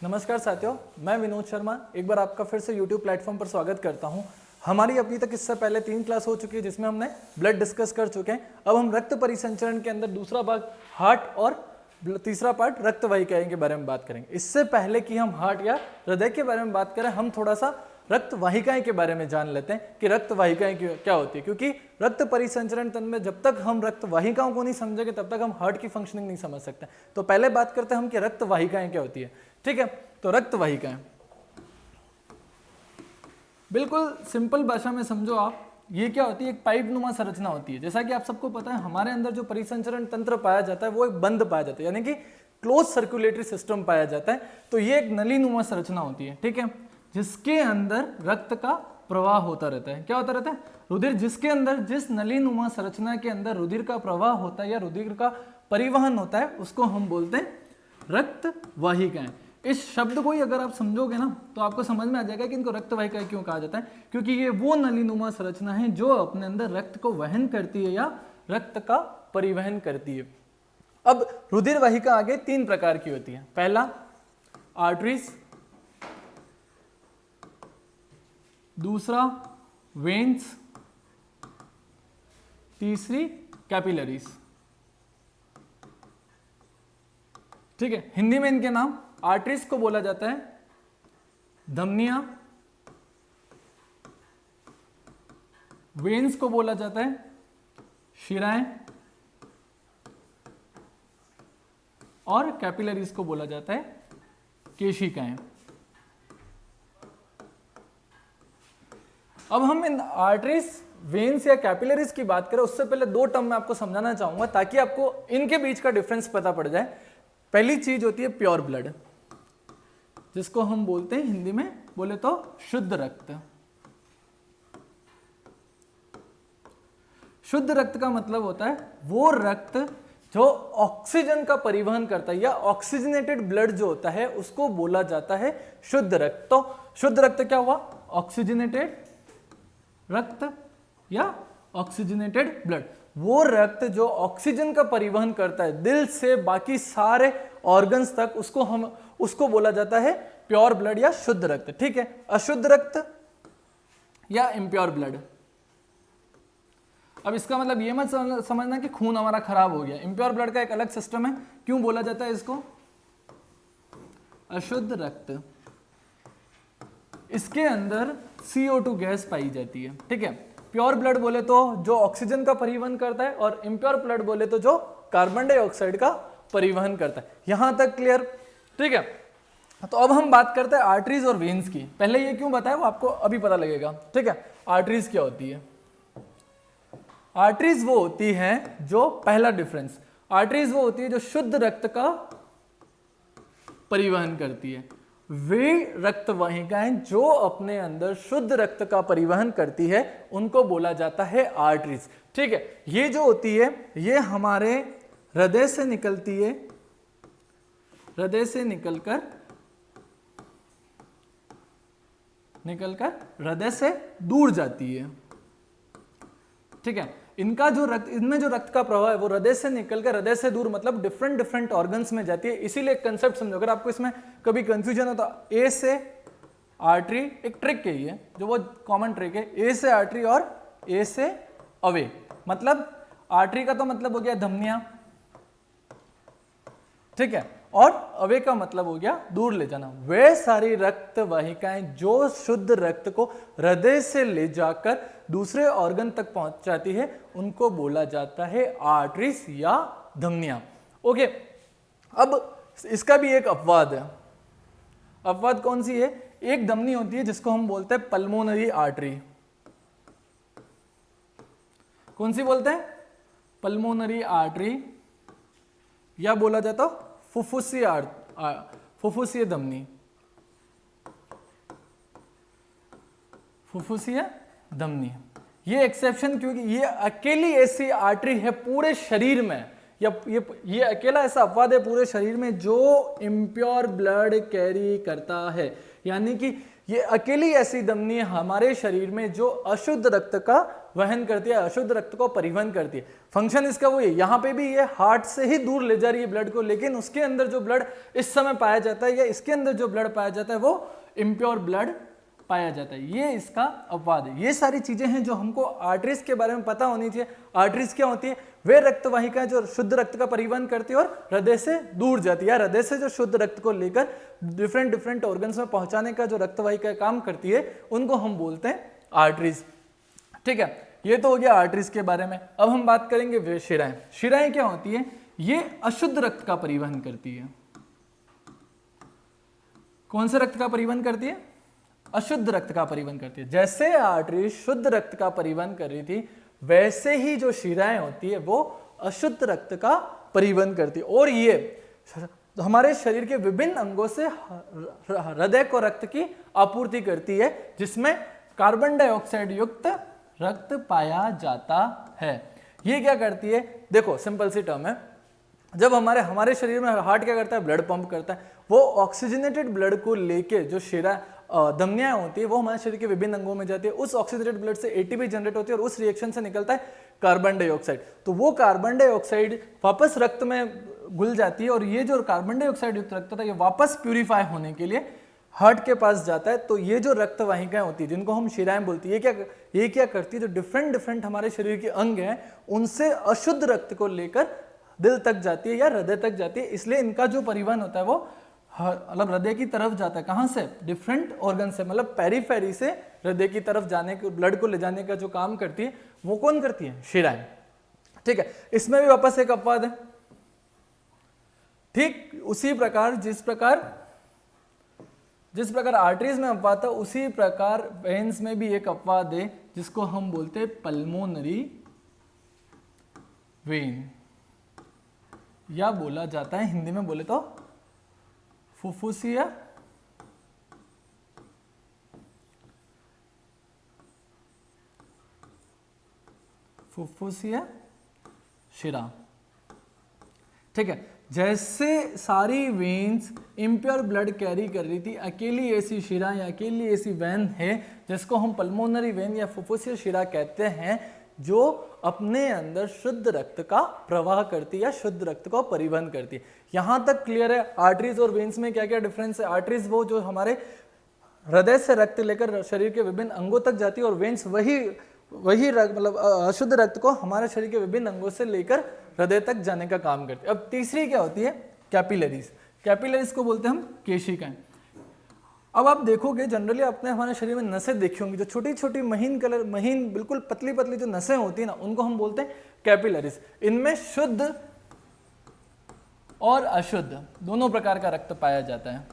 नमस्कार साथियों, मैं विनोद शर्मा एक बार आपका फिर से YouTube प्लेटफॉर्म पर स्वागत करता हूं। हमारी अभी तक इससे पहले 3 क्लास हो चुकी है जिसमें हमने ब्लड डिस्कस कर चुके हैं। अब हम रक्त परिसंचरण के अंदर दूसरा भाग हार्ट और तीसरा पार्ट रक्त वाहिकाएं के बारे में बात करेंगे। इससे पहले कि हम हार्ट या हृदय के बारे में बात करें, हम थोड़ा सा रक्त वाहिकाएं के बारे में जान लेते हैं कि रक्त वाहिकाएं क्या होती है, क्योंकि रक्त परिसंचरण तंत्र में जब तक हम रक्त वाहिकाओं को नहीं समझेंगे तब तक हम हार्ट की फंक्शनिंग नहीं समझ सकते। तो पहले बात करते हैं हम कि रक्त वाहिकाएं क्या होती है। ठीक है, तो रक्त वाहिकाएं बिल्कुल सिंपल भाषा में समझो आप, ये क्या होती है, एक पाइप नुमा संरचना होती है। जैसा कि आप सबको पता है, हमारे अंदर जो परिसंचरण तंत्र पाया जाता है वो एक बंद पाया जाता है, यानी कि क्लोज सर्कुलेटरी सिस्टम पाया जाता है। तो ये एक नली नुमा संरचना होती है, ठीक है, जिसके अंदर रक्त का प्रवाह होता रहता है। क्या होता रहता है? रुधिर। जिसके अंदर, जिस नली नुमा संरचना के अंदर रुधिर का प्रवाह होता है या रुधिर का परिवहन होता है, उसको हम बोलते हैं रक्त वाहिकाएं। इस शब्द को ही अगर आप समझोगे ना तो आपको समझ में आ जाएगा कि इनको रक्त वाहिकाएं क्यों कहा जाता है, क्योंकि ये वो नलीनुमा संरचना है जो अपने अंदर रक्त को वहन करती है या रक्त का परिवहन करती है। अब रुधिर वाहिका आगे 3 प्रकार की होती है। पहला आर्टरीज, दूसरा वेन्स, तीसरी कैपिलरीज। ठीक है, हिंदी में इनके नाम, आर्टरीज को बोला जाता है धमनियां, वेन्स को बोला जाता है शिराएं और कैपिलरीज को बोला जाता है केशिकाएं। अब हम इन आर्टरीज, वेन्स या कैपिलरीज की बात करें उससे पहले 2 टर्म मैं आपको समझाना चाहूंगा ताकि आपको इनके बीच का डिफरेंस पता पड़ जाए। पहली चीज होती है प्योर ब्लड, जिसको हम बोलते हैं हिंदी में बोले तो शुद्ध रक्त। शुद्ध रक्त का मतलब होता है वो रक्त जो ऑक्सीजन का परिवहन करता है, या ऑक्सीजनेटेड ब्लड जो होता है उसको बोला जाता है शुद्ध रक्त। तो शुद्ध रक्त क्या हुआ? ऑक्सीजनेटेड रक्त या ऑक्सीजनेटेड ब्लड, वो रक्त जो ऑक्सीजन का परिवहन करता है दिल से बाकी सारे ऑर्गन्स तक, उसको बोला जाता है प्योर ब्लड या शुद्ध रक्त। ठीक है, अशुद्ध रक्त या इम्प्योर ब्लड। अब इसका मतलब ये मत समझना कि खून हमारा खराब हो गया। इम्प्योर ब्लड का एक अलग सिस्टम है। क्यों बोला जाता है इसको अशुद्ध रक्त? इसके अंदर CO2 गैस पाई जाती है। ठीक है, प्योर ब्लड बोले तो जो ऑक्सीजन का परिवहन करता है और इम्प्योर ब्लड बोले तो जो कार्बन डाइऑक्साइड का परिवहन करता है। यहां तक क्लियर? ठीक है, तो अब हम बात करते हैं आर्टरीज और वेन्स की। पहले ये क्यों बताया वो आपको अभी पता लगेगा। ठीक है, आर्टरीज क्या होती है? आर्टरीज वो होती है जो, पहला डिफरेंस, आर्टरीज वो होती है जो शुद्ध रक्त का परिवहन करती है। वे रक्त वाहिकाएं जो अपने अंदर शुद्ध रक्त का परिवहन करती है उनको बोला जाता है आर्टरीज। ठीक है, ये जो होती है ये हमारे हृदय से निकलती है, हृदय से निकलकर हृदय से दूर जाती है। ठीक है, इनका जो रक्त, इनमें जो रक्त का प्रवाह है वो हृदय से निकलकर, हृदय से दूर मतलब डिफरेंट ऑर्गन्स में जाती है। इसीलिए कंसेप्ट समझो, अगर आपको इसमें कभी कंफ्यूजन हो तो ए से आर्टरी, एक ट्रिक है ये जो वो कॉमन ट्रिक है, ए से आर्टरी और ए से अवे। मतलब आर्टरी का तो मतलब हो गया धमनियां, ठीक है, और अवे का मतलब हो गया दूर ले जाना। वे सारी रक्त वाहिकाएं जो शुद्ध रक्त को हृदय से ले जाकर दूसरे ऑर्गन तक पहुंचाती है उनको बोला जाता है आर्टरीज या धमनियां। ओके, अब इसका भी एक अपवाद है। अपवाद कौन सी है? एक धमनी होती है जिसको हम बोलते हैं पल्मोनरी आर्टरी। कौन सी बोलते हैं? पल्मोनरी आर्टरी, या बोला जाता फुफ्फुसीय धमनी, फुफ्फुसीय धमनी। ये एक्सेप्शन, क्योंकि ये अकेली ऐसी आर्टरी है पूरे शरीर में, या ये अकेला ऐसा अपवाद है पूरे शरीर में जो इम्प्योर ब्लड कैरी करता है। यानी कि ये अकेली ऐसी धमनी है हमारे शरीर में जो अशुद्ध रक्त का वहन करती है, अशुद्ध रक्त को परिवहन करती है। फंक्शन इसका वही है, यहाँ पे भी ये हार्ट से ही दूर ले जा रही है ब्लड को, लेकिन उसके अंदर जो ब्लड इस समय पाया जाता है या इसके अंदर जो ब्लड पाया जाता है वो इम्प्योर ब्लड पाया जाता है। ये इसका अपवाद है। ये सारी चीजें हैं जो हमको आर्टरीज के बारे में पता होनी चाहिए। आर्टरीज क्या होती है? वे रक्त वाहिकाएं जो शुद्ध रक्त का परिवहन करती है और हृदय से दूर जाती है, या हृदय से जो शुद्ध रक्त को लेकर डिफरेंट ऑर्गन्स में पहुंचाने का जो रक्त वाहिका काम करती है, उनको हम बोलते हैं आर्टरीज। ठीक है, ये तो हो गया आर्टरीज के बारे में। अब हम बात करेंगे शिराएं। शिराएं क्या होती है? ये अशुद्ध रक्त का परिवहन करती है। कौन से रक्त का परिवहन करती है? अशुद्ध रक्त का परिवहन करती है। जैसे आर्टरी शुद्ध रक्त का परिवहन कर रही थी, वैसे ही जो शिराएं होती है वो अशुद्ध रक्त का परिवहन करती है, और ये हमारे शरीर के विभिन्न अंगों से हृदय को रक्त की आपूर्ति करती है, जिसमें कार्बन डाइऑक्साइड युक्त रक्त पाया जाता है। ये क्या करती है? देखो सिंपल सी टर्म है, जब हमारे शरीर में हार्ट क्या करता है? ब्लड पंप करता है। वो ऑक्सीजनेटेड ब्लड को लेके जो शिरा धमनियां होती है वो हमारे शरीर के विभिन्न अंगों में जाती है। उस ऑक्सीजनेटेड ब्लड से एटीपी जनरेट होती है और उस रिएक्शन से निकलता है कार्बन डाइऑक्साइड। तो वो कार्बन डाइऑक्साइड वापस रक्त में घुल जाती है, और ये जो कार्बन डाइऑक्साइड युक्त रक्त था ये वापस प्यूरिफाई होने के लिए हार्ट के पास जाता है। तो ये जो रक्त वाहिकाएं होती है जिनको हम शिराएं बोलती है, ये क्या करती है? जो डिफरेंट हमारे शरीर के अंग हैं उनसे अशुद्ध रक्त को लेकर दिल तक जाती है या हृदय तक जाती है। इसलिए इनका जो परिवहन होता है वो मतलब हृदय की तरफ जाता है। कहां से? डिफरेंट ऑर्गन से, मतलब पेरीफेरी से हृदय की तरफ जाने के, ब्लड को ले जाने का जो काम करती है वो कौन करती है? शिराएं। ठीक है, इसमें भी वापस एक अपवाद है। ठीक उसी प्रकार जिस प्रकार आर्टरीज में अपवाद था, उसी प्रकार वेन्स में भी एक अपवाद है जिसको हम बोलते हैं पल्मोनरी वेन, या बोला जाता है हिंदी में बोले तो फुफ्फुसिया शिरा। ठीक है, जैसे सारी वेन्स इम्प्योर ब्लड कैरी कर रही थी, अकेली ऐसी शिरा या अकेली ऐसी वेन है जिसको हम पल्मोनरी वेन या फुफ्फुसिया शिरा कहते हैं, जो अपने अंदर शुद्ध रक्त का प्रवाह करती है या शुद्ध रक्त को परिवहन करती है। यहां तक क्लियर है? आर्टरीज और वेन्स में क्या क्या डिफरेंस है? आर्टरीज वो जो हमारे हृदय से रक्त लेकर शरीर के विभिन्न अंगों तक जाती है, और वेन्स वही मतलब अशुद्ध रक्त को हमारे शरीर के विभिन्न अंगों से लेकर हृदय तक जाने का काम करती है। अब तीसरी क्या होती है? कैपिलरीज। कैपिलरीज को बोलते हैं हम केशिकाएं। अब आप देखोगे जनरली आपने हमारे शरीर में नसें देखी होंगी, जो छोटी छोटी महीन बिल्कुल पतली पतली जो नसें होती है ना, उनको हम बोलते हैं कैपिलरीज। इनमें शुद्ध और अशुद्ध दोनों प्रकार का रक्त पाया जाता है।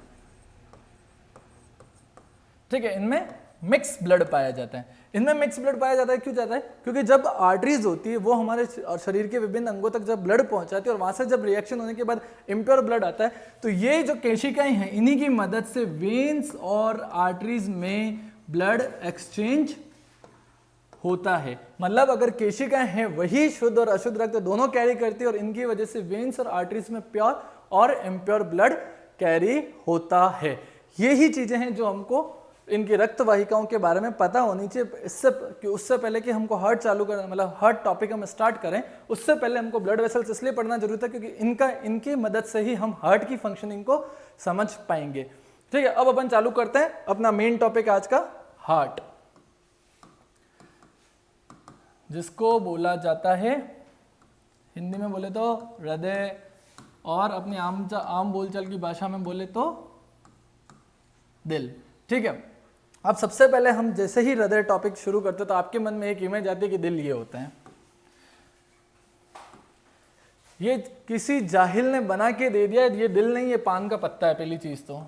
ठीक है, इनमें मिक्स ब्लड पाया जाता है। इनमें मिक्स ब्लड पाया जाता है, क्यों जाता है? क्योंकि जब आर्टरीज होती है वो हमारे शरीर के विभिन्न अंगों तक जब ब्लड पहुंचाती है और वहां से जब रिएक्शन होने के बाद इम्प्योर ब्लड आता है, तो ये जो केशिकाएं हैं इन्हीं की मदद से वेन्स और आर्टरीज में ब्लड एक्सचेंज होता है। मतलब अगर केशिकाएं हैं वही शुद्ध और अशुद्ध रक्त दोनों कैरी करती है, और इनकी वजह से वेन्स और आर्टरीज में प्योर और इम्प्योर ब्लड कैरी होता है। यही चीजें हैं जो हमको इनकी रक्त वाहिकाओं के बारे में पता होनी चाहिए। उससे पहले कि हमको हार्ट चालू करें, मतलब हार्ट टॉपिक हम स्टार्ट करें, उससे पहले हमको ब्लड वेसल्स इसलिए पढ़ना जरूरी था क्योंकि इनकी मदद से ही हम हार्ट की फंक्शनिंग को समझ पाएंगे। ठीक है, अब अपन चालू करते हैं अपना मेन टॉपिक आज का, हार्ट, जिसको बोला जाता है हिंदी में बोले तो हृदय, और अपनी आम बोलचाल की भाषा में बोले तो दिल। ठीक है, अब सबसे पहले हम जैसे ही हृदय टॉपिक शुरू करते तो आपके मन में एक इमेज आती है कि दिल ये होता है। ये किसी जाहिल ने बना के दे दिया, ये दिल नहीं, ये पान का पत्ता है पहली चीज तो।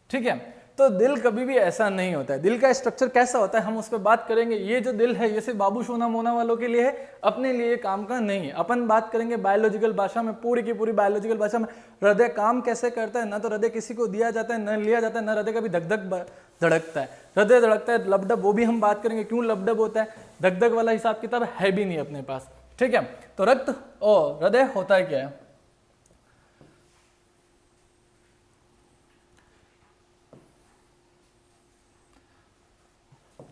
ठीक है, तो दिल कभी भी ऐसा नहीं होता है। दिल का स्ट्रक्चर कैसा होता है हम उस पर बात करेंगे। ये जो दिल है ये सिर्फ बाबू सोना मोना वालों के लिए है, अपने लिए काम का नहीं है। अपन बात करेंगे बायोलॉजिकल भाषा में, पूरी की पूरी बायोलॉजिकल भाषा में हृदय काम कैसे करता है। ना तो हृदय किसी को दिया जाता है, न लिया जाता है, न हृदय कभी धक धक धड़कता है। हृदय धड़कता है, लबडब, वो भी हम बात करेंगे क्यों लबडब होता है। धक धक वाला हिसाब किताब है भी नहीं अपने पास। ठीक है, तो रक्त और हृदय होता है क्या है?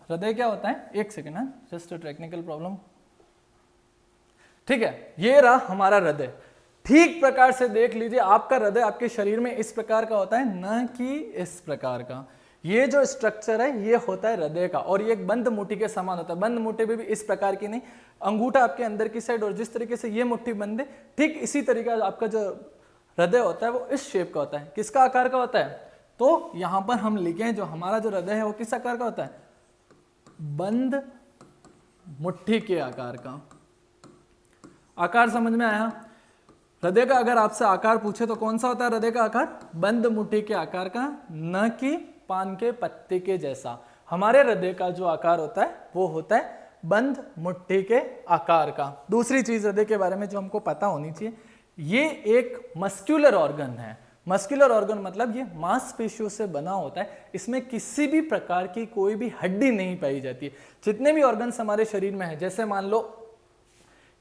हृदय क्या होता है, एक सेकेंड है, जस्ट टेक्निकल प्रॉब्लम। ठीक है, ये रहा हमारा हृदय। ठीक प्रकार से देख लीजिए, आपका हृदय आपके शरीर में इस प्रकार का होता है, न कि इस प्रकार का। ये जो स्ट्रक्चर है ये होता है हृदय का, और ये एक बंद मुट्ठी के समान होता है। बंद मुट्ठी भी इस प्रकार की नहीं, अंगूठा आपके अंदर की साइड, और जिस तरीके से ये मुट्ठी बंद है, ठीक इसी तरीके से आपका जो हृदय होता है वो इस शेप का होता है। किसका आकार का होता है, तो यहां पर हम लिखें जो हमारा जो हृदय है वो किस आकार का होता है, बंद मुट्ठी के आकार का। आकार समझ में आया। हृदय का अगर आपसे आकार पूछे तो कौन सा होता है हृदय का आकार, बंद मुट्ठी के आकार का, न कि पान के पत्ते के जैसा। हमारे हृदय का जो आकार होता है वो होता है बंद मुट्ठी के आकार का। दूसरी चीज हृदय के बारे में जो हमको पता होनी चाहिए, ये एक मस्क्यूलर ऑर्गन है। मस्क्यूलर ऑर्गन मतलब ये मांसपेशियों से बना होता है। इसमें किसी भी प्रकार की कोई भी हड्डी नहीं पाई जाती है। जितने भी ऑर्गन्स हमारे शरीर में है, जैसे मान लो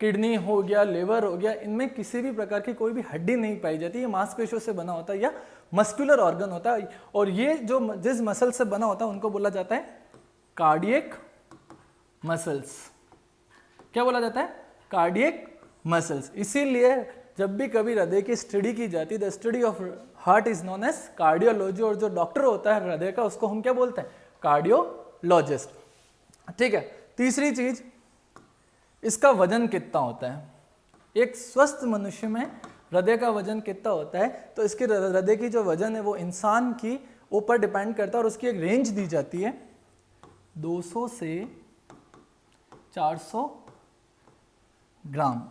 किडनी हो गया, लिवर हो गया, इनमें किसी भी प्रकार की कोई भी हड्डी नहीं पाई जाती। ये मांसपेशियों से बना होता है या मस्कुलर ऑर्गन होता है। और ये जो जिस मसल से बना होता है उनको बोला जाता है कार्डियक मसल्स। क्या बोला जाता है, कार्डियक मसल्स। इसीलिए जब भी कभी हृदय की स्टडी की जाती है, the study of heart is known as cardiology, और जो डॉक्टर होता है हृदय का उसको हम क्या बोलते हैं, कार्डियोलॉजिस्ट। ठीक है, तीसरी चीज, इसका वजन कितना होता है। एक स्वस्थ मनुष्य में हृदय का वजन कितना होता है, तो इसके हृदय की जो वजन है वो इंसान की ऊपर डिपेंड करता है, और उसकी एक रेंज दी जाती है 200 से 400 ग्राम।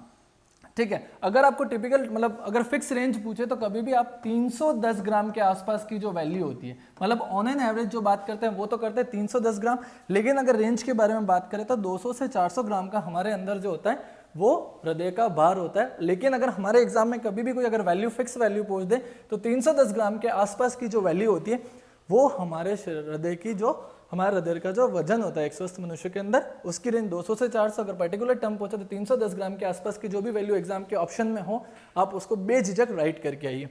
ठीक है, अगर आपको टिपिकल मतलब अगर फिक्स रेंज पूछे तो कभी भी आप 310 ग्राम के आसपास की जो वैल्यू होती है, मतलब ऑन एन एवरेज जो बात करते हैं वो तो करते हैं 310 ग्राम, लेकिन अगर रेंज के बारे में बात करें तो 200 से 400 ग्राम का हमारे अंदर जो होता है वो हृदय का भार होता है। लेकिन अगर हमारे एग्जाम में कभी भी कोई अगर वैल्यू फिक्स वैल्यू पूछ दे तो 310 ग्राम के आसपास की जो वैल्यू होती है वो हमारे हृदय की जो हमारे हृदय का जो वजन होता है एक स्वस्थ मनुष्य के अंदर, उसकी रेंज 200 से 400। अगर पर्टिकुलर टर्म पूछे तो 310 ग्राम के आसपास की जो भी वैल्यू एग्जाम के ऑप्शन में हो, आप उसको बेझिझक राइट करके आइए।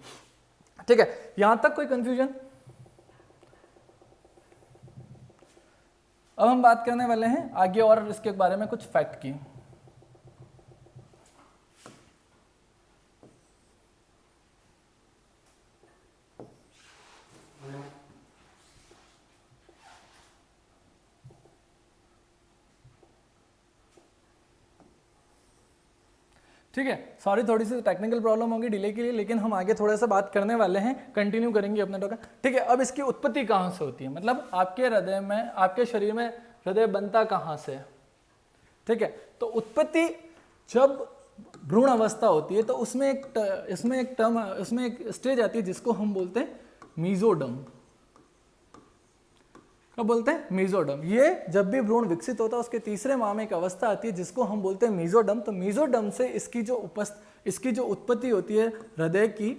ठीक है, यहां तक कोई कंफ्यूजन। अब हम बात करने वाले हैं आगे और इसके बारे में कुछ फैक्ट की। ठीक है, सॉरी थोड़ी सी टेक्निकल प्रॉब्लम होगी डिले के लिए, लेकिन हम आगे थोड़ा सा बात करने वाले हैं, कंटिन्यू करेंगे अपने टॉपिक। ठीक है, अब इसकी उत्पत्ति कहाँ से होती है, मतलब आपके हृदय में, आपके शरीर में हृदय बनता कहाँ से। ठीक है, तो उत्पत्ति जब भ्रूण अवस्था होती है तो उसमें एक स्टेज आती है जिसको हम बोलते हैं मीजोडर्म। क्या बोलते हैं, मीजोडर्म। ये जब भी भ्रूण विकसित होता है उसके तीसरे माह में एक अवस्था आती है जिसको हम बोलते हैं मीजोडर्म। तो मीजोडर्म से इसकी जो उत्पत्ति होती है हृदय की,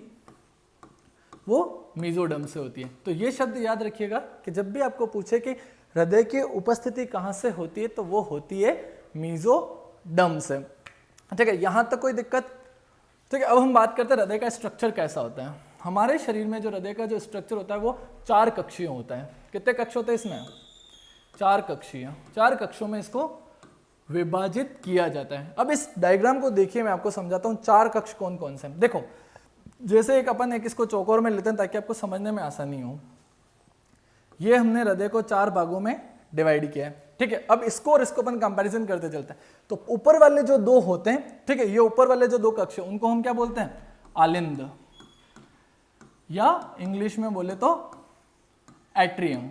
वो मीजोडर्म से होती है। तो ये शब्द याद रखिएगा कि जब भी आपको पूछे कि हृदय की उपस्थिति कहाँ से होती है तो वो होती है मीजोडर्म से। ठीक है, यहां तक कोई दिक्कत। ठीक है, अब हम बात करते हैं हृदय का स्ट्रक्चर कैसा होता है। हमारे शरीर में जो हृदय का जो स्ट्रक्चर होता है वो 4 कक्षीय होता है। कितने कक्ष होते हैं इसमें, 4 कक्षीय। 4 कक्षों में इसको विभाजित किया जाता है। अब इस डायग्राम को देखिए, मैं आपको समझाता हूँ 4 कक्ष कौन कौन से हैं। देखो, जैसे एक इसको चौकोर में लेते हैं ताकि आपको समझने में आसानी हो। ये हमने हृदय को 4 भागों में डिवाइड किया है। ठीक है, अब इसको और इसको अपन कंपैरिजन करते चलते हैं। तो ऊपर वाले जो 2 होते हैं, ठीक है, ये ऊपर वाले जो 2 कक्ष उनको हम क्या बोलते हैं, आलिंद, या इंग्लिश में बोले तो एट्रियम।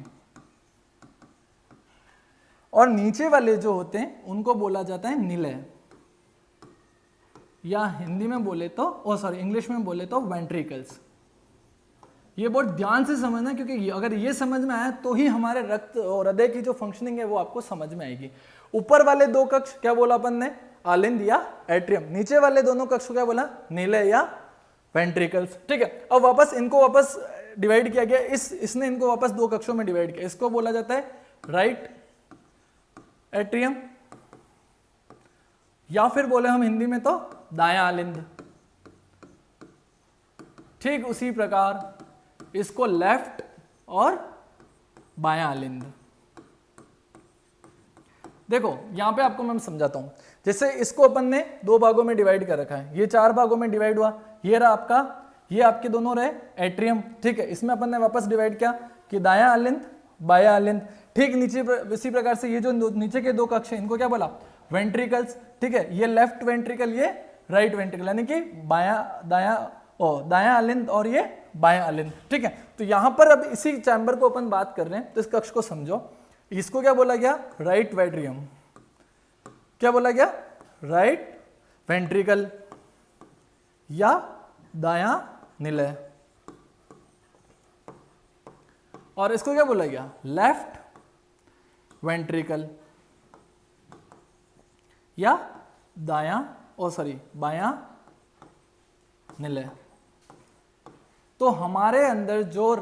और नीचे वाले जो होते हैं उनको बोला जाता है निलय, या हिंदी में बोले तो इंग्लिश में बोले तो वेंट्रिकल्स। ये बहुत ध्यान से समझना, क्योंकि अगर ये समझ में आया तो ही हमारे रक्त और हृदय की जो फंक्शनिंग है वो आपको समझ में आएगी। ऊपर वाले 2 कक्ष क्या बोला अपन ने, आलिंद या एट्रियम। नीचे वाले दोनों कक्ष को क्या बोला, निलय या वेंट्रिकल्स। ठीक है, अब इनको वापस डिवाइड किया गया, इसने इनको वापस 2 कक्षों में डिवाइड किया। इसको बोला जाता है राइट एट्रियम, या फिर बोले हम हिंदी में तो दायां आलिंद। ठीक उसी प्रकार इसको लेफ्ट और बायां आलिंद। देखो यहाँ पे आपको मैं समझाता हूँ। जैसे इसको अपन ने 2 भागों में डिवाइड कर रखा है, ये 4 भागों में डिवाइड हुआ, ये रहा आपका, ये आपके दोनों रहे एट्रियम, ठीक है। इसमें अपन ने वापस डिवाइड किया कि दायां अलिंद बायां अलिंद, ठीक। नीचे इसी प्रकार से ये जो नीचे के 2 कक्ष हैं इनको क्या बोला, वेंट्रिकल्स, ठीक है। ये लेफ्ट वेंट्रिकल, ये राइट वेंट्रिकल, यानी कि दायां अलिंद और ये बायां अलिंद, ठीक है। तो यहां पर अब इसी चैम्बर को अपन बात कर रहे हैं, तो इस कक्ष को समझो। इसको क्या बोला गया, राइट वेंट्रियम, क्या बोला गया, राइट वेंट्रिकल या दायां निलय, और इसको क्या बोला गया, लेफ्ट वेंट्रिकल या बायां निलय। तो हमारे अंदर जो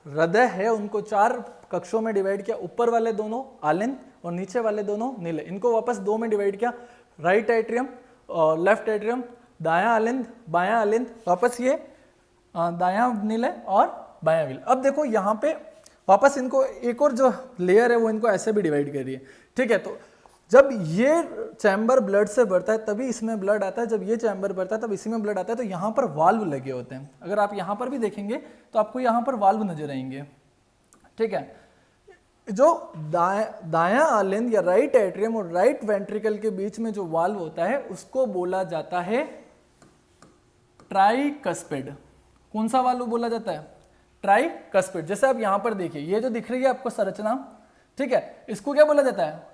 हृदय है उनको 4 कक्षों में डिवाइड किया, ऊपर वाले दोनों आलिंद और नीचे वाले दोनों निलय, इनको वापस 2 में डिवाइड किया, राइट एट्रियम और लेफ्ट एट्रियम, दायां आलिंद बायां आलिंद, वापस ये दायां निलय और बायां विलय। अब देखो यहाँ पे वापस इनको एक और जो लेयर है वो इनको ऐसे भी डिवाइड कर रही है, ठीक है। तो जब ये चैम्बर ब्लड से भरता है तभी इसमें ब्लड आता है, जब ये चैम्बर भरता है तब इसी में ब्लड आता है। तो यहाँ पर वाल्व लगे होते हैं, अगर आप यहाँ पर भी देखेंगे तो आपको यहाँ पर वाल्व नजर आएंगे, ठीक है। जो दायां आलिंद या राइट एट्रियम और राइट वेंट्रिकल के बीच में जो वाल्व होता है उसको बोला जाता है ट्राइकस्पिड। कौन सा वाल्व बोला जाता है, ट्राइकस्पिड। जैसे आप यहां पर देखिए, ये जो दिख रही है आपको संरचना, ठीक है, इसको क्या बोला जाता है,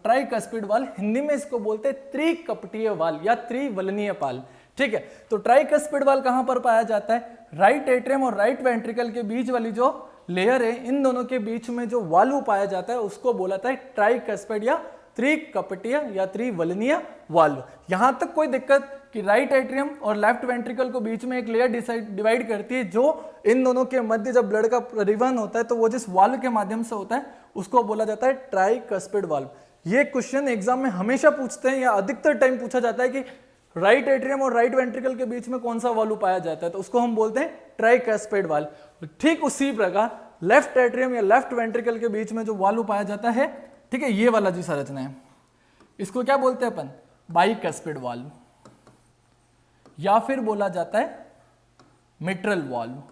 ट्राइकस्पिड वाल्व। हिंदी में इसको बोलते हैं त्रिकपटीय वाल्व या त्रिवलनीय पाल, ठीक है। तो ट्राइकस्पिड वाल्व कहां पर पाया जाता है, राइट एट्रियम और राइट वेंट्रिकल के बीच वाली जो लेयर है, इन दोनों के बीच में जो वाल्व पाया जाता है उसको बोला जाता है ट्राइकस्पिड या त्रिकपटीय या त्रिवलनीय वाल्व। यहां तक कोई दिक्कत कि राइट एट्रियम और लेफ्ट वेंट्रिकल को बीच में एक लेयर डिवाइड करती है, जो इन दोनों के मध्य जब ब्लड का परिवहन होता है तो वो जिस वाल्व के माध्यम से होता है उसको बोला जाता है ट्राइकस्पिड वाल्व। ये क्वेश्चन एग्जाम में हमेशा पूछते हैं या अधिकतर टाइम पूछा जाता है कि राइट एट्रियम और राइट वेंट्रिकल के बीच में कौन सा वाल्व पाया जाता है, तो उसको हम बोलते हैं ट्राइकस्पिड वाल्व। ठीक उसी प्रकार लेफ्ट एट्रियम या लेफ्ट वेंट्रिकल के बीच में जो वाल्व पाया जाता है, ठीक है, ये वाला जो संरचना है इसको क्या बोलते हैं अपन, बाइकस्पिड वाल्व, या फिर बोला जाता है मिट्रल वाल्व।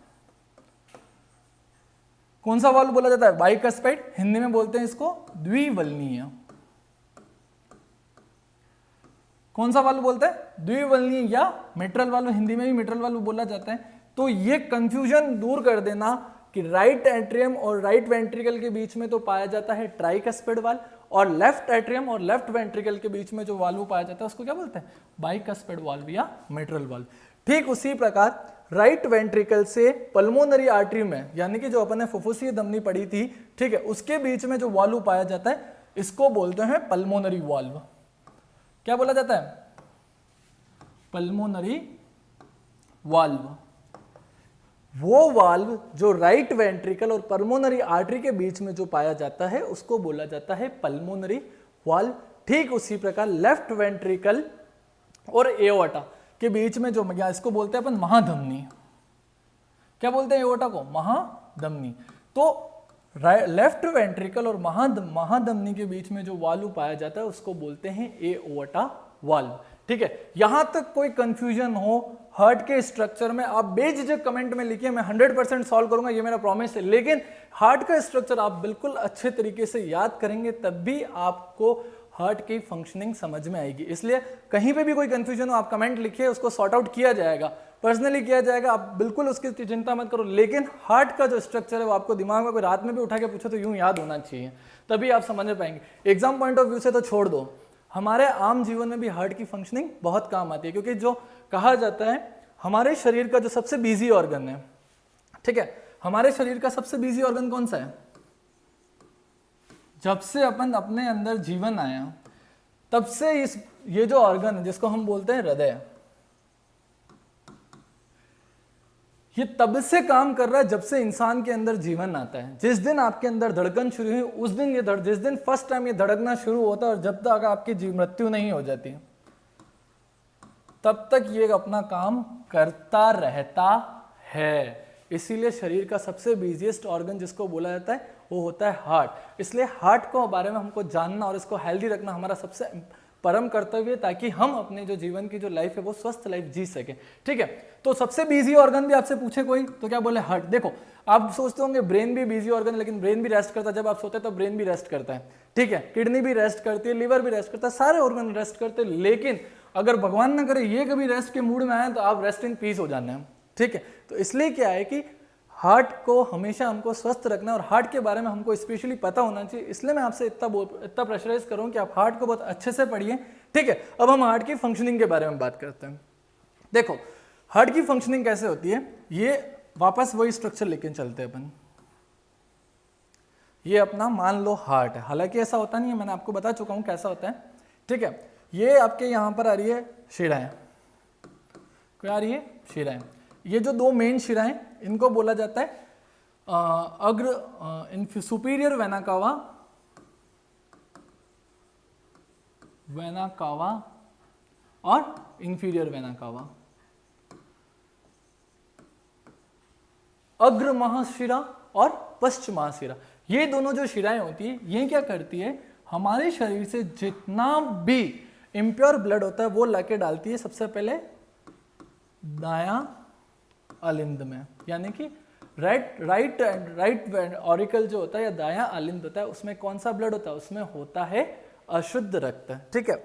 कौन सा वाल्व बोला जाता है, बाइकस्पिड, हिंदी में बोलते हैं इसको द्विवलनीय। कौन सा वाल्व बोलते हैं, द्विवलनीय या मिट्रल वाल्व, हिंदी में भी मिट्रल वाल्व बोला जाता है। तो ये कंफ्यूजन दूर कर देना कि राइट एट्रियम और राइट वेंट्रिकल के बीच में तो पाया जाता है ट्राइकस्पिड वाल्व, और लेफ्ट एट्रियम और लेफ्ट वेंट्रिकल के बीच में जो वाल्व पाया जाता है उसको क्या बोलते हैं, बाइकस्पिड वाल्व या मिट्रल वाल्व। ठीक उसी प्रकार राइट वेंट्रिकल से पल्मोनरी आर्टरी में, यानी कि जो अपन ने फुफ्फुसीय धमनी पढ़ी थी, ठीक है, उसके बीच में जो वाल्व पाया जाता है इसको बोलते हैं पल्मोनरी वाल्व। क्या बोला जाता है, पल्मोनरी वाल्व। वो वाल्व जो राइट वेंट्रिकल और पल्मोनरी आर्टरी के बीच में जो पाया जाता है उसको बोला जाता है पल्मोनरी वाल्व। ठीक उसी प्रकार लेफ्ट वेंट्रिकल और एओर्टा के बीच में जो, इसको बोलते हैं अपन महाधमनी। क्या बोलते हैं एओर्टा को, महाधमनी। तो लेफ्ट वेंट्रिकल और महाधमनी के बीच में जो वाल्व पाया जाता है उसको बोलते हैं एओर्टा वाल्व। ठीक है, यहां तक कोई कंफ्यूजन हो हार्ट के स्ट्रक्चर में, आप बेझिझक कमेंट में लिखिए, मैं 100% सॉल्व करूंगा, ये मेरा प्रॉमिस है। लेकिन हार्ट का स्ट्रक्चर आप बिल्कुल अच्छे तरीके से याद करेंगे तब भी आपको हार्ट की फंक्शनिंग समझ में आएगी। इसलिए कहीं पे भी कोई कंफ्यूजन हो आप कमेंट लिखिए, उसको सॉर्ट आउट किया जाएगा, पर्सनली किया जाएगा, आप बिल्कुल उसकी चिंता मत करो। लेकिन हार्ट का जो स्ट्रक्चर है वो आपको दिमाग में कोई रात में भी उठा के पूछो तो यूं याद होना चाहिए, तभी आप समझ पाएंगे। एग्जाम पॉइंट ऑफ व्यू से तो छोड़ दो, हमारे आम जीवन में भी हार्ट की फंक्शनिंग बहुत काम आती है, क्योंकि जो कहा जाता है हमारे शरीर का जो सबसे बिजी ऑर्गन है, ठीक है, हमारे शरीर का सबसे बिजी ऑर्गन कौन सा है, जब से अपन अपने अंदर जीवन आया तब से ये जो ऑर्गन है जिसको हम बोलते हैं हृदय, ये तब से काम कर रहा है जब से इंसान के अंदर जीवन आता है। जिस दिन आपके अंदर धड़कन शुरू हुई उस दिन जिस दिन फर्स्ट टाइम ये धड़कना शुरू होता है और जब तक आपकी मृत्यु नहीं हो जाती तब तक ये अपना काम करता रहता है। इसीलिए शरीर का सबसे बिजीएस्ट ऑर्गन जिसको बोला जाता है वो होता है हार्ट। इसलिए हार्ट को बारे में हमको जानना और इसको हेल्दी रखना हमारा सबसे परम कर्तव्य है, ताकि हम अपने जो जीवन की जो लाइफ है वो स्वस्थ लाइफ जी सके। ठीक है, तो सबसे बिजी ऑर्गन भी आपसे पूछे कोई तो क्या बोले, हार्ट। देखो आप सोचते होंगे ब्रेन भी बिजी ऑर्गन, लेकिन ब्रेन भी रेस्ट करता है, जब आप सोते हैं तो ब्रेन भी रेस्ट करता है। ठीक है, किडनी भी रेस्ट करती है, लिवर भी रेस्ट करता है, सारे ऑर्गन रेस्ट करते हैं। लेकिन अगर भगवान ना करे ये कभी रेस्ट के मूड में आए तो आप रेस्ट इन पीस हो जाना है। ठीक है, तो इसलिए क्या है कि हार्ट को हमेशा हमको स्वस्थ रखना है और हार्ट के बारे में हमको स्पेशली पता होना चाहिए। इसलिए मैं आपसे इतना प्रेशराइज करूँ कि आप हार्ट को बहुत अच्छे से पढ़िए। ठीक है, अब हम हार्ट की फंक्शनिंग के बारे में बात करते हैं। देखो हार्ट की फंक्शनिंग कैसे होती है, ये वापस वही स्ट्रक्चर लेके चलते हैं अपन। ये अपना मान लो हार्ट है, हालांकि ऐसा होता नहीं है, मैंने आपको बता चुका हूं कैसा होता है। ठीक है, ये आपके यहां पर आ रही है शिराएं, क्या आ रही है, शिराएं। ये जो दो मेन शिराएं इनको बोला जाता है अग्र superior vena cava, vena cava और इंफीरियर वेना कावा। अग्र महाशिरा और पश्चिम महाशिरा, ये दोनों जो शिराएं होती है ये क्या करती है, हमारे शरीर से जितना भी इम्प्योर ब्लड होता है वो लाके डालती है सबसे पहले दायां अलिंद में, यानी कि राइट ऑरिकल जो होता है या दायां अलिंद होता है, उसमें कौन सा ब्लड होता है, उसमें होता है अशुद्ध रक्त। ठीक है,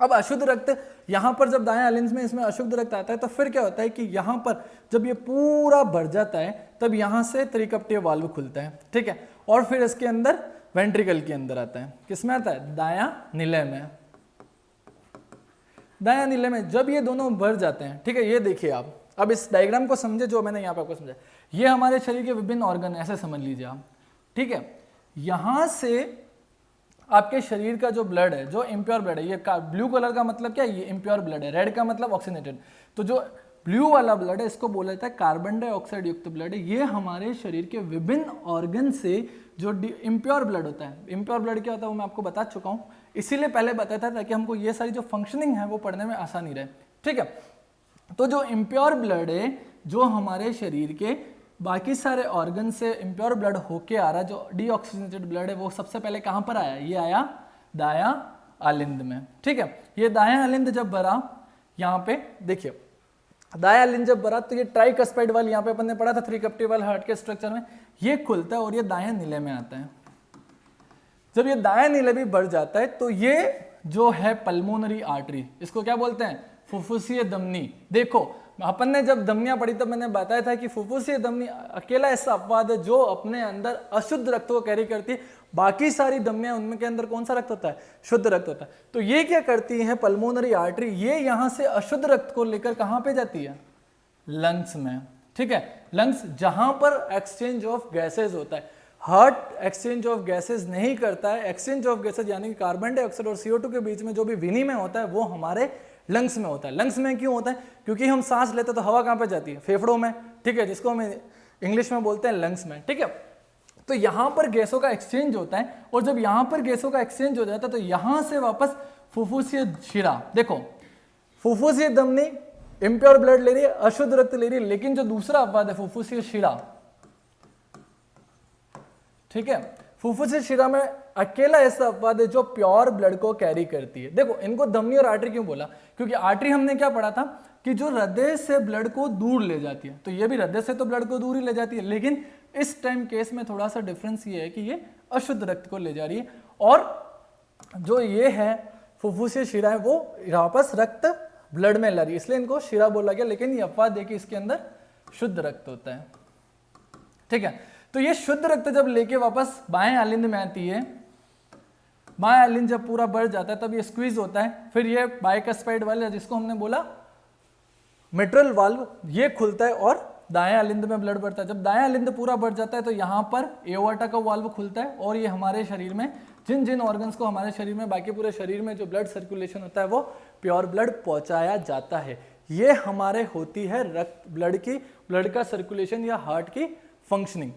अब अशुद्ध रक्त यहां पर जब दायां अलिंद में इसमें अशुद्ध रक्त आता है तो फिर क्या होता है कि यहां पर जब ये पूरा भर जाता है तब यहां से त्रिकप्टीय वाल्व खुलता है। ठीक है, और फिर इसके अंदर वेंट्रिकल के अंदर आता है, किसमें आता है, दायां निलय में। दायां निलय में जब ये दोनों भर जाते हैं, ठीक है, ये देखिए आप अब इस डायग्राम को समझे जो मैंने यहाँ पे आपको समझा, ये हमारे शरीर के विभिन्न ऑर्गन ऐसे समझ लीजिए आप। ठीक है, यहां से आपके शरीर का जो ब्लड है, जो इम्प्योर ब्लड है, ये ब्लू कलर का मतलब क्या है, ये इम्प्योर ब्लड है, रेड का मतलब ऑक्सीनेटेड, तो जो ब्लू वाला ब्लड है इसको बोला जाता है कार्बन डाइऑक्साइड युक्त ब्लड है। ये हमारे शरीर के विभिन्न ऑर्गन से जो इम्प्योर ब्लड होता है, इम्प्योर ब्लड क्या होता है वो मैं आपको बता चुका हूँ, इसीलिए पहले बताया था ताकि हमको ये सारी जो फंक्शनिंग है वो पढ़ने में आसानी रहे। ठीक है, तो जो इम्प्योर ब्लड है जो हमारे शरीर के बाकी सारे ऑर्गन से इम्प्योर ब्लड होके आ रहा है, जो डीऑक्सीजनेटेड ब्लड है, वो सबसे पहले कहां पर आया, ये आया दायां अलिंद में। ठीक है, ये दायां अलिंद जब भरा, यहाँ पे देखिए दायां अलिंद जब भरा तो ये ट्राइकस्पाइड वाल, यहाँ पे अपन ने पढ़ा था त्रिकप्टीय वाल हार्ट के स्ट्रक्चर में, ये खुलता है और ये दायां निलय में आता है। जब ये दायां निलय भी बढ़ जाता है तो ये जो है पल्मोनरी आर्टरी, इसको क्या बोलते हैं, फुफ्फुसीय धमनी। देखो अपन ने जब धमनियां पढ़ी तब मैंने बताया था कि फुफ्फुसीय धमनी अकेला ऐसा अपवाद है जो अपने अंदर अशुद्ध रक्त को कैरी करती है, बाकी सारी धमनियां उनमें के अंदर कौन सा रक्त होता है, शुद्ध रक्त होता है। तो ये क्या करती है पल्मोनरी आर्टरी, ये यहां से अशुद्ध रक्त को लेकर कहां पे जाती है, लंग्स में। ठीक है, लंग्स जहां पर एक्सचेंज ऑफ गैसेज होता है। हार्ट एक्सचेंज ऑफ गैसेज नहीं करता है, एक्सचेंज ऑफ गैसेज यानी कि कार्बन डाइऑक्साइड और CO2 के बीच में जो भी विनिमय होता है वो हमारे लंग्स में होता है। लंग्स में क्यों होता है, क्योंकि हम सांस लेते तो हवा कहां पे जाती है, फेफड़ों में। ठीक है, जिसको हम इंग्लिश में बोलते हैं लंग्स में। ठीक है, तो यहां पर गैसों का एक्सचेंज होता है और जब यहां पर गैसों का एक्सचेंज हो जाता है तो यहां से वापस फुफ्फुसीय शिरा, देखो फुफ्फुसीय धमनी इम्प्योर ब्लड ले रही है, अशुद्ध रक्त ले रही है, लेकिन जो दूसरा अपवाद है फुफ्फुसीय शिरा, ठीक है, फुफ्फुसीय शिरा में अकेला ऐसा अपवाद है जो प्योर ब्लड को कैरी करती है। देखो इनको धमनी और आर्टरी क्यों बोला, क्योंकि आर्टरी हमने क्या पढ़ा था कि जो हृदय से ब्लड को दूर ले जाती है, तो ये भी हृदय से तो ब्लड को दूर ही ले जाती है, लेकिन इस टाइम केस में थोड़ा सा डिफरेंस ये है कि ये अशुद्ध रक्त को ले जा रही है, और जो ये है फुफ्फुसीय शिरा है वो वापस रक्त ब्लड में ला रही है, इसलिए इनको शिरा बोला गया। लेकिन ये अपवाद है कि इसके अंदर शुद्ध रक्त होता है। ठीक है, तो ये शुद्ध रक्त जब लेके वापस बाएं अलिंद में आती है, बाएं अलिंद जब पूरा बढ़ जाता है तब ये स्क्वीज होता है, फिर ये बाइकस्पाइड वाल्व जिसको हमने बोला मिट्रल वाल्व, ये खुलता है और दाएं अलिंद में ब्लड बढ़ता है। जब दाएं अलिंद पूरा बढ़ जाता है तो यहाँ पर एओर्टा का वाल्व खुलता है और ये हमारे शरीर में जिन जिन ऑर्गन्स को हमारे शरीर में बाकी पूरे शरीर में जो ब्लड सर्कुलेशन होता है वो प्योर ब्लड पहुंचाया जाता है। ये हमारे होती है रक्त ब्लड का सर्कुलेशन या हार्ट की फंक्शनिंग।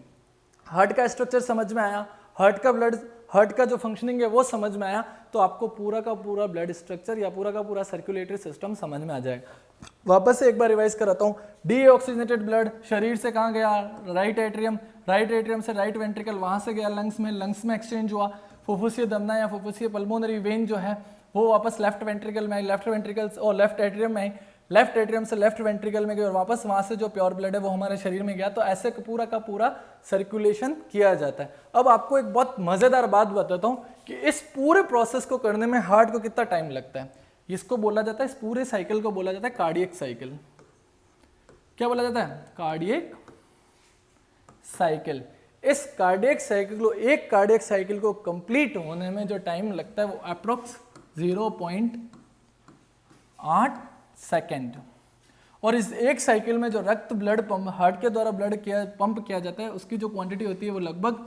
हार्ट का स्ट्रक्चर समझ में आया, हार्ट का जो फंक्शनिंग है वो समझ में आया, तो आपको पूरा का पूरा ब्लड स्ट्रक्चर या पूरा का पूरा सर्कुलेटरी सिस्टम समझ में आ जाएगा। वापस से एक बार रिवाइज कराता हूँ। डीऑक्सीजनेटेड ब्लड शरीर से कहाँ गया, राइट एट्रियम से राइट वेंट्रिकल, वहां से गया लंग्स में एक्सचेंज हुआ, फुफ्फुसीय धमना या फुफ्फुसीय पल्मोनरी वेन जो है वो वापस लेफ्ट वेंट्रिकल में आई, लेफ्ट वेंट्रिकल और लेफ्ट एट्रियम में आई, लेफ्ट एट्रियम से लेफ्ट वेंट्रिकल में गई और वापस वहां से जो प्योर ब्लड है वो हमारे शरीर में गया। तो ऐसे पूरा का पूरा सर्कुलेशन किया जाता है। अब आपको एक बहुत मजेदार बात बताता हूँ कि इस पूरे प्रोसेस को करने में हार्ट को कितना टाइम लगता है। इसको बोला जाता है, इस पूरे साइकिल को बोला जाता है कार्डियक साइकिल। क्या बोला जाता है? Cardiac cycle. इस कार्डियक साइकिल को, एक कार्डियक साइकिल को कंप्लीट होने में जो टाइम लगता है वो अप्रोक्स 0.8 सेकेंड। और इस एक साइकिल में जो रक्त ब्लड पंप, हार्ट के द्वारा ब्लड पंप किया जाता है, उसकी जो क्वांटिटी होती है वो लगभग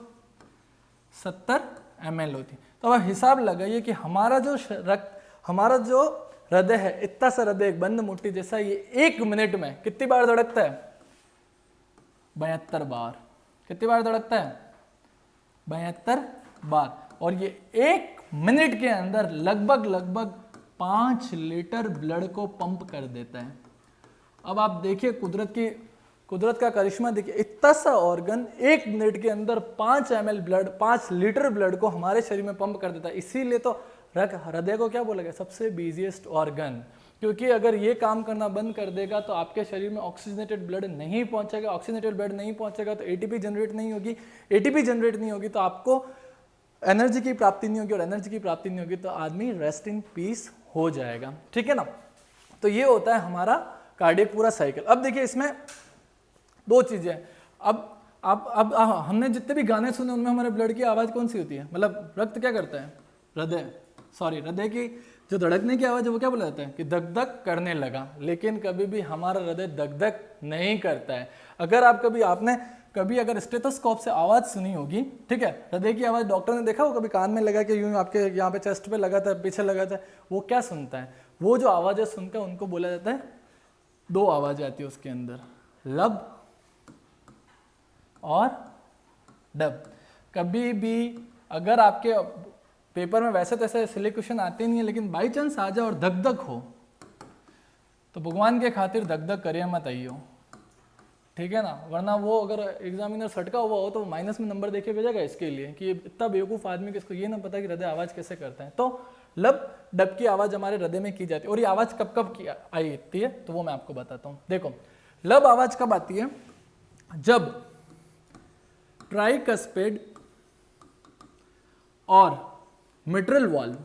70 ml होती है। तो अब हिसाब लगाइए कि हमारा जो हृदय है, इतना सा हृदय एक बंद मुट्ठी जैसा, ये 1 मिनट में कितनी बार धड़कता है? 72 बार। कितनी बार धड़कता है? 72 बार। और ये 1 मिनट के अंदर लगभग 5 लीटर ब्लड को पंप कर देता है। अब आप देखिए कुदरत का करिश्मा देखिए, इतना सा ऑर्गन 1 मिनट के अंदर 5 ml ब्लड, 5 लीटर ब्लड को हमारे शरीर में पंप कर देता है। इसीलिए तो हृदय को क्या बोला गया? सबसे बिजीएस्ट ऑर्गन। क्योंकि अगर ये काम करना बंद कर देगा तो आपके शरीर में ऑक्सीजनेटेड ब्लड नहीं पहुंचेगा, ऑक्सीजनेटेड ब्लड नहीं पहुंचेगा तो एटीपी जनरेट नहीं होगी, एटीपी जनरेट नहीं होगी तो आपको एनर्जी की प्राप्ति नहीं होगी, और एनर्जी की प्राप्ति नहीं होगी तो आदमी रेस्ट इन पीस हो जाएगा। ठीक है ना? तो ये होता है हमारा कार्डियक पूरा साइकिल। अब देखिए इसमें 2 चीजें। अब हमने जितने भी गाने सुने उनमें हमारे ब्लड की आवाज कौन सी होती है? मतलब रक्त क्या करता है? हृदय की जो धड़कने की आवाज है वो क्या बोला जाता है? कि धक धक करने लगा। लेकिन कभी भी हमारा हृदय धक धक नहीं करता है। अगर आपने कभी अगर स्टेथोस्कोप से आवाज सुनी होगी, ठीक है, हृदय की आवाज डॉक्टर ने देखा हो कभी कान में लगा के यूं आपके यहाँ पे चेस्ट पे लगाता है, पीछे लगाता है, वो क्या सुनता है? वो जो आवाजें सुनकर उनको बोला जाता है, 2 आवाज आती है उसके अंदर, लब और डब। कभी भी अगर आपके पेपर में वैसे तो ऐसे सिले क्वेश्चन आते नहीं है, लेकिन बाई चांस आ जाए और धक धक हो तो भगवान के खातिर धक धक करिए मत आइयो। ठीक है ना? वरना वो अगर एग्जामिनर सटका हुआ हो तो माइनस में नंबर देके भेजेगा इसके लिए कि इतना बेवकूफ़ आदमी किसको ये ना पता कि हृदय आवाज़ कैसे करता है। तो लब डब की आवाज़ हमारे हृदय में की जाती है। और ये आवाज़ कब कब की आती है तो वो मैं आपको बताता हूँ। देखो, लब आवाज़ कब आती है? जब ट्राइकस्पिड और मिट्रल वाल्व,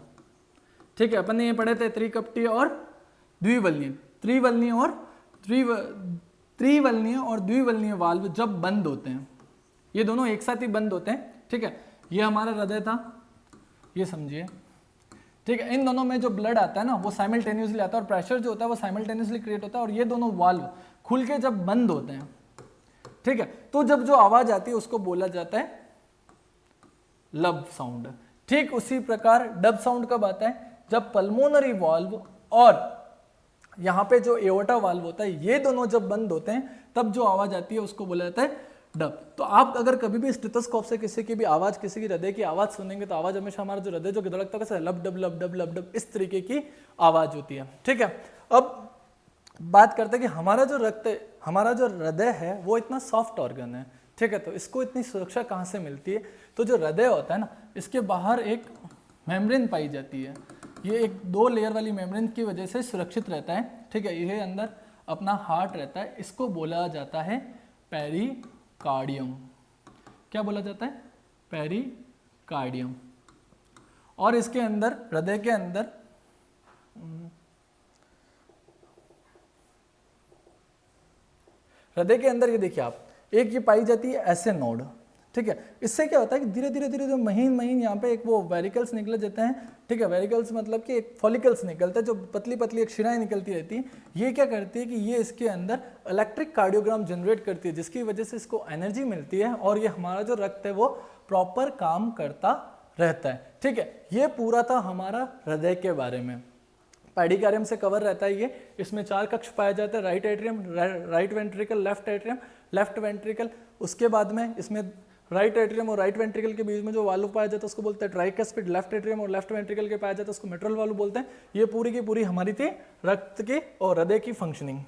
ठीक है, अपन ने ये पढ़े थे त्रिकपटीय और द्विवलनीय, त्रिवलनीय और द्विवलनीय वाल्व जब बंद होते हैं, ये दोनों एक साथ ही बंद होते हैं। ठीक है, ये हमारा हृदय था, ये समझिए। ठीक है, इन दोनों में जो ब्लड आता है ना वो साइमल्टेनियसली आता है और प्रेशर जो होता है वो साइमल्टेनियसली क्रिएट होता है, और ये दोनों वाल्व खुल के जब बंद होते हैं, ठीक है, तो जब जो आवाज आती है उसको बोला जाता है लब साउंड। ठीक उसी प्रकार डब साउंड कब आता है? जब पल्मोनरी वाल्व और यहाँ पे जो एओर्टा वाल्व होता है, ये दोनों जब बंद होते हैं तब जो आवाज आती है उसको बोला जाता है डब। तो आप अगर कभी भी स्टेथोस्कोप से किसी की भी आवाज, किसी की हृदय की आवाज सुनेंगे तो आवाज हमेशा हमारा जो हृदय जो धड़कता है कैसे लब डब लब डब लब डब, इस तरीके की आवाज होती है। ठीक है, अब बात करते हैं कि हमारा जो हृदय है वो इतना सॉफ्ट ऑर्गन है। ठीक है, तो इसको इतनी सुरक्षा कहाँ से मिलती है? तो जो हृदय होता है ना, इसके बाहर एक मेम्ब्रेन पाई जाती है। ये एक 2 लेयर वाली मेम्ब्रेन की वजह से सुरक्षित रहता है। ठीक है, ये अंदर अपना हार्ट रहता है, इसको बोला जाता है पेरिकार्डियम। क्या बोला जाता है? पेरिकार्डियम। और इसके अंदर, हृदय के अंदर ये देखिए आप, एक ये पाई जाती है ऐसे नोड। ठीक है, इससे क्या होता है कि धीरे धीरे महीन यहाँ पे एक वो वेरिकल्स निकले जाते हैं। ठीक है, वेरिकल्स मतलब कि एक फॉलिकल्स निकलते हैं, जो पतली पतली एक शिराएं निकलती रहती है। ये क्या करती है कि ये इसके अंदर इलेक्ट्रिक कार्डियोग्राम जनरेट करती है, जिसकी वजह से इसको एनर्जी मिलती है और ये हमारा जो रक्त है वो प्रॉपर काम करता रहता है। ठीक है, ये पूरा था हमारा हृदय के बारे में। पेरिकार्डियम से कवर रहता है ये। इसमें 4 कक्ष पाए जाते हैं, right atrium, right ventricle, left atrium, left ventricle. उसके बाद में इसमें राइट एट्रियम और राइट वेंट्रिकल के बीच में जो वाल्व पाया जाता है उसको बोलते हैं ट्राइकस्पिड, लेफ्ट एट्रियम और लेफ्ट वेंट्रिकल के पाया जाता है उसको मिट्रल वाल्व बोलते हैं। ये पूरी की पूरी हमारी थी रक्त की और हृदय की फंक्शनिंग।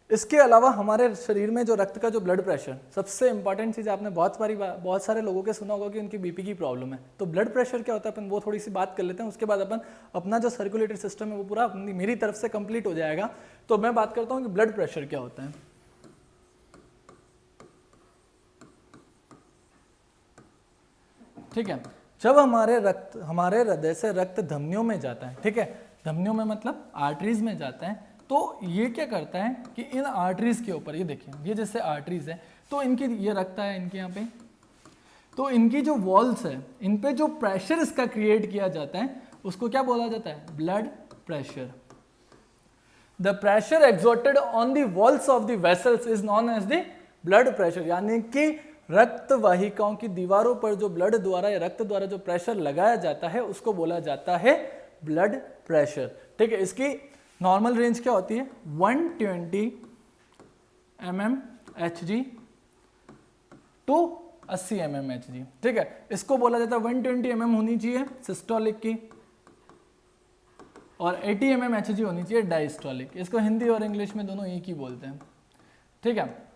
इसके अलावा हमारे शरीर में जो रक्त का जो ब्लड प्रेशर, सबसे इंपॉर्टेंट चीज आपने बहुत सारे लोगों के सुना होगा कि उनकी बीपी की प्रॉब्लम है, तो ब्लड प्रेशर क्या होता है अपन वो थोड़ी सी बात कर लेते हैं, उसके बाद अपन अपना जो सर्कुलेटरी सिस्टम है वो पूरा मेरी तरफ से कंप्लीट हो जाएगा। तो मैं बात करता हूँ कि ब्लड प्रेशर क्या होता है। ठीक है, जब हमारे हृदय से रक्त धमनियों में जाता है, ठीक है, धमनियों में मतलब आर्टरीज में जाता है, तो ये क्या करता है कि इन आर्टरीज के ऊपर, ये देखिए ये जैसे आर्टरीज है तो इनकी ये रखता है इनके यहाँ पे, तो इनकी जो वॉल्स है इन पे जो प्रेशर इसका क्रिएट किया जाता है उसको क्या बोला जाता है, blood pressure. The pressure exerted on the walls of the vessels is known as the blood pressure, यानी कि रक्त वाहिकाओं की दीवारों पर जो ब्लड द्वारा या रक्त द्वारा जो प्रेशर लगाया जाता है उसको बोला जाता है ब्लड प्रेशर। ठीक है, इसकी नॉर्मल रेंज क्या होती है 120 mm Hg to 80 mm Hg। ठीक है, इसको बोला जाता है 120 mm होनी चाहिए सिस्टोलिक की और 80 mm Hg होनी चाहिए डायस्टोलिक। इसको हिंदी और इंग्लिश में दोनों एक ही बोलते हैं। ठीक है,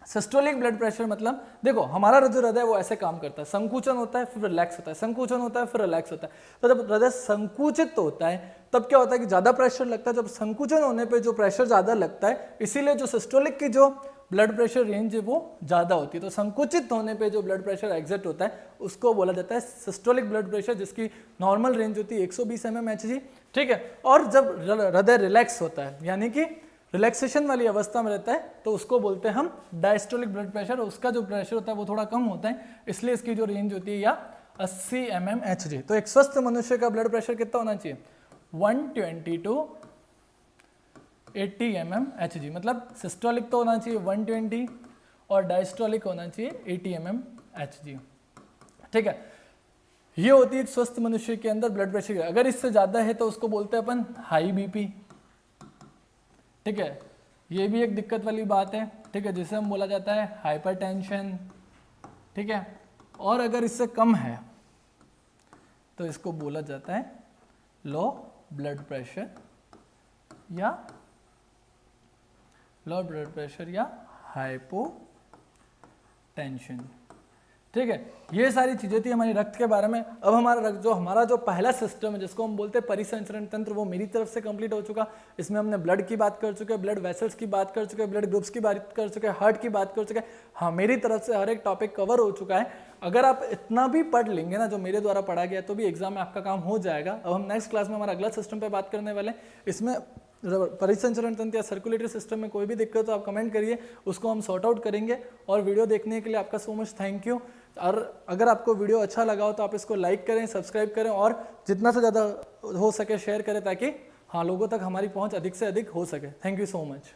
सिस्टोलिक ब्लड प्रेशर मतलब देखो हमारा जो हृदय वो ऐसे काम करता है, संकुचन होता है फिर रिलैक्स होता है, संकुचन होता है फिर रिलैक्स होता है। तो जब हृदय संकुचित होता है तब क्या होता है कि ज्यादा प्रेशर लगता है, जब संकुचन होने पे जो प्रेशर ज्यादा लगता है, इसीलिए जो सिस्टोलिक की जो ब्लड प्रेशर रेंज है वो ज्यादा होती है। तो संकुचित होने पे जो ब्लड प्रेशर एग्जिट होता है उसको बोला जाता है सिस्टोलिक ब्लड प्रेशर, जिसकी नॉर्मल रेंज होती है 120 mm Hg। ठीक है, और जब हृदय रिलैक्स होता है यानी कि रिलैक्सेशन वाली अवस्था में रहता है तो उसको बोलते हैं हम डायस्टोलिक ब्लड प्रेशर। उसका जो प्रेशर होता है वो थोड़ा कम होता है, इसलिए इसकी जो रेंज होती है या 80 mm Hg। तो एक स्वस्थ मनुष्य का ब्लड प्रेशर कितना होना चाहिए 120 टू 80 mm Hg, मतलब सिस्टोलिक तो होना चाहिए 120 और डायस्टोलिक होना चाहिए 80 mm Hg। ठीक है, ये होती है एक स्वस्थ मनुष्य के अंदर ब्लड प्रेशर। अगर इससे ज्यादा है तो उसको बोलते हैं अपन हाई बीपी। ठीक है, ये भी एक दिक्कत वाली बात है। ठीक है, जिसे हम बोला जाता है हाइपरटेंशन। ठीक है, और अगर इससे कम है तो इसको बोला जाता है लो ब्लड प्रेशर या हाइपोटेंशन। ठीक है, ये सारी चीजें थी हमारी रक्त के बारे में। अब हमारा जो पहला सिस्टम है जिसको हम बोलते हैं परिसंचरण तंत्र, वो मेरी तरफ से कंप्लीट हो चुका। इसमें हमने ब्लड की बात कर चुके हैं, ब्लड वेसल्स की बात कर चुके हैं, ब्लड ग्रुप्स की बात कर चुके हैं, हार्ट की बात कर चुके हैं। हाँ, मेरी तरफ से हर एक टॉपिक कवर हो चुका है। अगर आप इतना भी पढ़ लेंगे ना जो मेरे द्वारा पढ़ा गया तो भी एग्जाम में आपका काम हो जाएगा। अब हम नेक्स्ट क्लास में हमारा अगला सिस्टम पे बात करने वाले हैं। इसमें परिसंचरण तंत्र या सर्कुलेटरी सिस्टम में कोई भी दिक्कत हो आप कमेंट करिए, उसको हम सॉर्ट आउट करेंगे। और वीडियो देखने के लिए आपका सो मच थैंक यू। और अगर आपको वीडियो अच्छा लगा हो तो आप इसको लाइक करें, सब्सक्राइब करें और जितना से ज़्यादा हो सके शेयर करें, ताकि हाँ लोगों तक हमारी पहुंच अधिक से अधिक हो सके। Thank you so much.